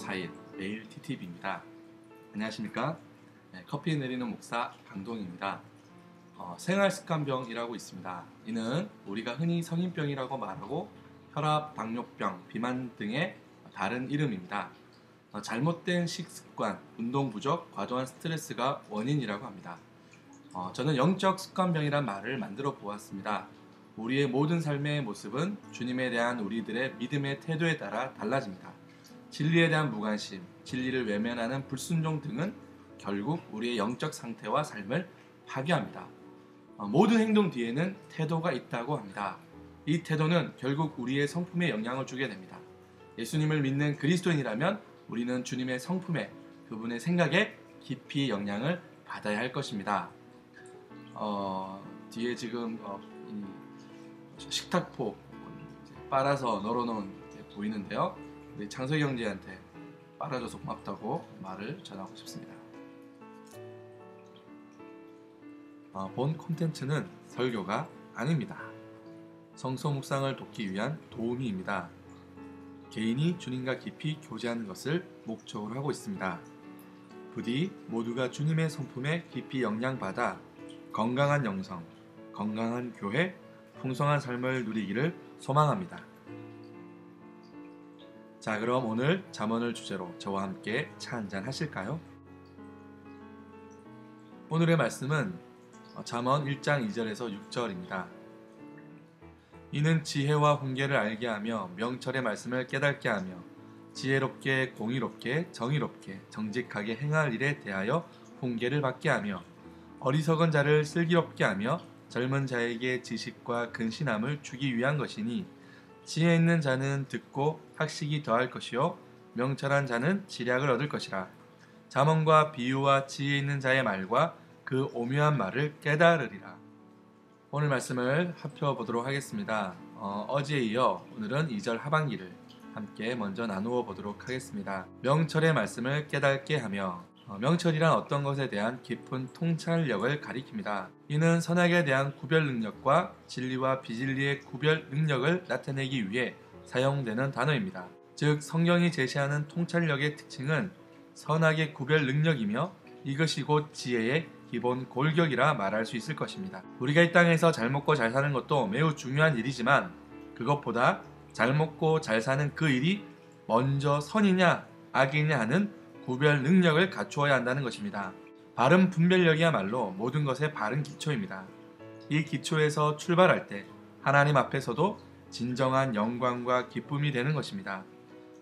4일 매일 TTV입니다. 안녕하십니까? 커피 내리는 목사 강동입니다. 생활습관병이라고 있습니다. 이는 우리가 흔히 성인병이라고 말하고 혈압, 당뇨병, 비만 등의 다른 이름입니다. 잘못된 식습관, 운동 부족, 과도한 스트레스가 원인이라고 합니다. 저는 영적 습관병이란 말을 만들어 보았습니다. 우리의 모든 삶의 모습은 주님에 대한 우리들의 믿음의 태도에 따라 달라집니다. 진리에 대한 무관심, 진리를 외면하는 불순종 등은 결국 우리의 영적 상태와 삶을 파괴합니다. 모든 행동 뒤에는 태도가 있다고 합니다. 이 태도는 결국 우리의 성품에 영향을 주게 됩니다. 예수님을 믿는 그리스도인이라면 우리는 주님의 성품에, 그분의 생각에 깊이 영향을 받아야 할 것입니다. 뒤에 지금 식탁포 빨아서 널어놓은 게 보이는데요. 우리 장석이 형제한테 빨아줘서 고맙다고 말을 전하고 싶습니다. 본 콘텐츠는 설교가 아닙니다. 성서 묵상을 돕기 위한 도우미입니다. 개인이 주님과 깊이 교제하는 것을 목적으로 하고 있습니다. 부디 모두가 주님의 성품에 깊이 영향받아 건강한 영성, 건강한 교회, 풍성한 삶을 누리기를 소망합니다. 자, 그럼 오늘 잠언을 주제로 저와 함께 차 한잔 하실까요? 오늘의 말씀은 잠언 1장 2절에서 6절입니다. 이는 지혜와 훈계를 알게 하며 명철의 말씀을 깨닫게 하며 지혜롭게 공의롭게 정의롭게 정직하게 행할 일에 대하여 훈계를 받게 하며 어리석은 자를 슬기롭게 하며 젊은 자에게 지식과 근신함을 주기 위한 것이니 지혜 있는 자는 듣고 학식이 더할 것이요 명철한 자는 지략을 얻을 것이라. 잠언과 비유와 지혜 있는 자의 말과 그 오묘한 말을 깨달으리라. 오늘 말씀을 살펴보도록 하겠습니다. 어제에 이어 오늘은 2절 하반기를 함께 먼저 나누어 보도록 하겠습니다. 명철의 말씀을 깨닫게 하며, 명철이란 어떤 것에 대한 깊은 통찰력을 가리킵니다. 이는 선악에 대한 구별 능력과 진리와 비진리의 구별 능력을 나타내기 위해 사용되는 단어입니다. 즉 성경이 제시하는 통찰력의 특징은 선악의 구별 능력이며 이것이 곧 지혜의 기본 골격이라 말할 수 있을 것입니다. 우리가 이 땅에서 잘 먹고 잘 사는 것도 매우 중요한 일이지만 그것보다 잘 먹고 잘 사는 그 일이 먼저 선이냐 악이냐 하는 구별 능력을 갖추어야 한다는 것입니다. 바른 분별력이야말로 모든 것의 바른 기초입니다. 이 기초에서 출발할 때 하나님 앞에서도 진정한 영광과 기쁨이 되는 것입니다.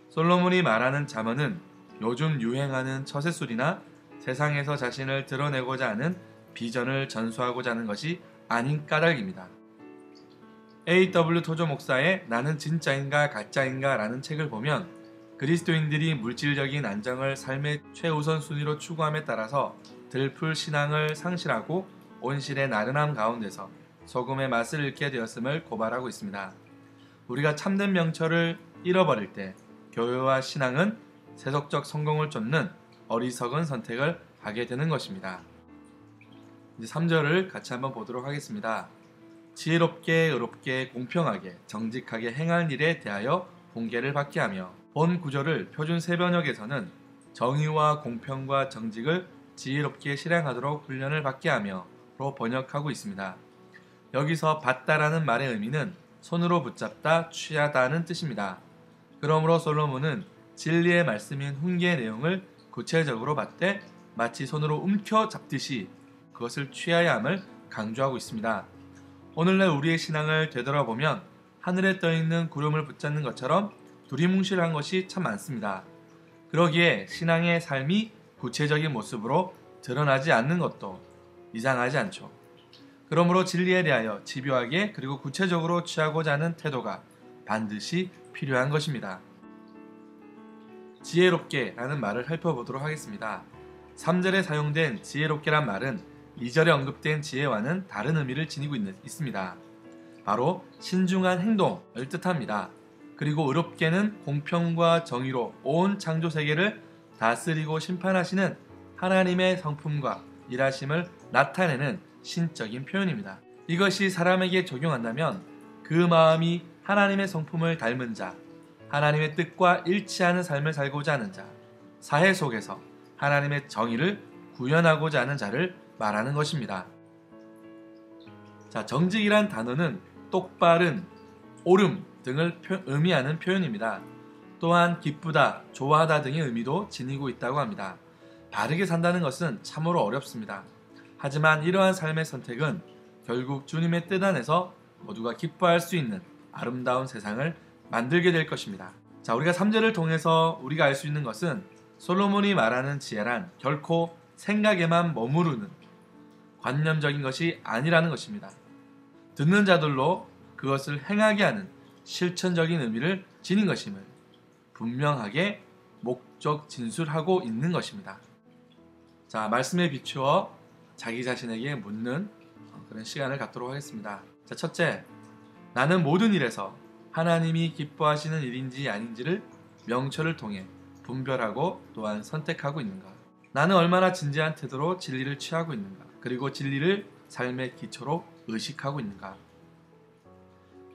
솔로몬이 말하는 잠언은 요즘 유행하는 처세술이나 세상에서 자신을 드러내고자 하는 비전을 전수하고자 하는 것이 아닌 까닭입니다. A.W. 토조 목사의 나는 진짜인가 가짜인가 라는 책을 보면 그리스도인들이 물질적인 안정을 삶의 최우선 순위로 추구함에 따라서 들풀 신앙을 상실하고 온실의 나른함 가운데서 소금의 맛을 잃게 되었음을 고발하고 있습니다. 우리가 참된 명철을 잃어버릴 때 교회와 신앙은 세속적 성공을 쫓는 어리석은 선택을 하게 되는 것입니다. 이제 3절을 같이 한번 보도록 하겠습니다. 지혜롭게 의롭게 공평하게 정직하게 행할 일에 대하여 훈계를 받게 하며, 본 구절을 표준 새번역에서는 정의와 공평과 정직을 지혜롭게 실행하도록 훈련을 받게 하며로 번역하고 있습니다. 여기서 받다라는 말의 의미는 손으로 붙잡다, 취하다는 뜻입니다. 그러므로 솔로몬은 진리의 말씀인 훈계의 내용을 구체적으로 받되 마치 손으로 움켜 잡듯이 그것을 취해야 함을 강조하고 있습니다. 오늘날 우리의 신앙을 되돌아보면 하늘에 떠있는 구름을 붙잡는 것처럼 두리뭉실한 것이 참 많습니다. 그러기에 신앙의 삶이 구체적인 모습으로 드러나지 않는 것도 이상하지 않죠. 그러므로 진리에 대하여 집요하게 그리고 구체적으로 취하고자 하는 태도가 반드시 필요한 것입니다. 지혜롭게 라는 말을 살펴보도록 하겠습니다. 3절에 사용된 지혜롭게란 말은 2절에 언급된 지혜와는 다른 의미를 지니고 있습니다. 바로 신중한 행동을 뜻합니다. 그리고 의롭게는 공평과 정의로 온 창조 세계를 다스리고 심판하시는 하나님의 성품과 일하심을 나타내는 신적인 표현입니다. 이것이 사람에게 적용한다면 그 마음이 하나님의 성품을 닮은 자, 하나님의 뜻과 일치하는 삶을 살고자 하는 자, 사회 속에서 하나님의 정의를 구현하고자 하는 자를 말하는 것입니다. 자, 정직이란 단어는 똑바른, 옳음 등을 의미하는 표현입니다. 또한 기쁘다, 좋아하다 등의 의미도 지니고 있다고 합니다. 바르게 산다는 것은 참으로 어렵습니다. 하지만 이러한 삶의 선택은 결국 주님의 뜻 안에서 모두가 기뻐할 수 있는 아름다운 세상을 만들게 될 것입니다. 자, 우리가 3절을 통해서 우리가 알 수 있는 것은 솔로몬이 말하는 지혜란 결코 생각에만 머무르는 관념적인 것이 아니라는 것입니다. 듣는 자들로 그것을 행하게 하는 실천적인 의미를 지닌 것임을 분명하게 목적 진술하고 있는 것입니다. 자, 말씀에 비추어 자기 자신에게 묻는 그런 시간을 갖도록 하겠습니다. 자, 첫째, 나는 모든 일에서 하나님이 기뻐하시는 일인지 아닌지를 명철을 통해 분별하고 또한 선택하고 있는가? 나는 얼마나 진지한 태도로 진리를 취하고 있는가? 그리고 진리를 삶의 기초로 의식하고 있는가?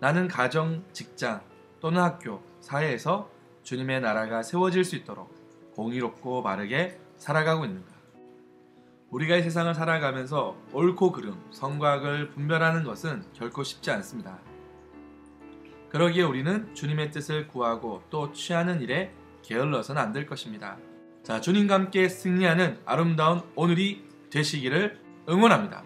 나는 가정, 직장 또는 학교, 사회에서 주님의 나라가 세워질 수 있도록 공의롭고 바르게 살아가고 있는가? 우리가 이 세상을 살아가면서 옳고 그름, 선과 악을 분별하는 것은 결코 쉽지 않습니다. 그러기에 우리는 주님의 뜻을 구하고 또 취하는 일에 게을러서는 안 될 것입니다. 자, 주님과 함께 승리하는 아름다운 오늘이 되시기를 응원합니다.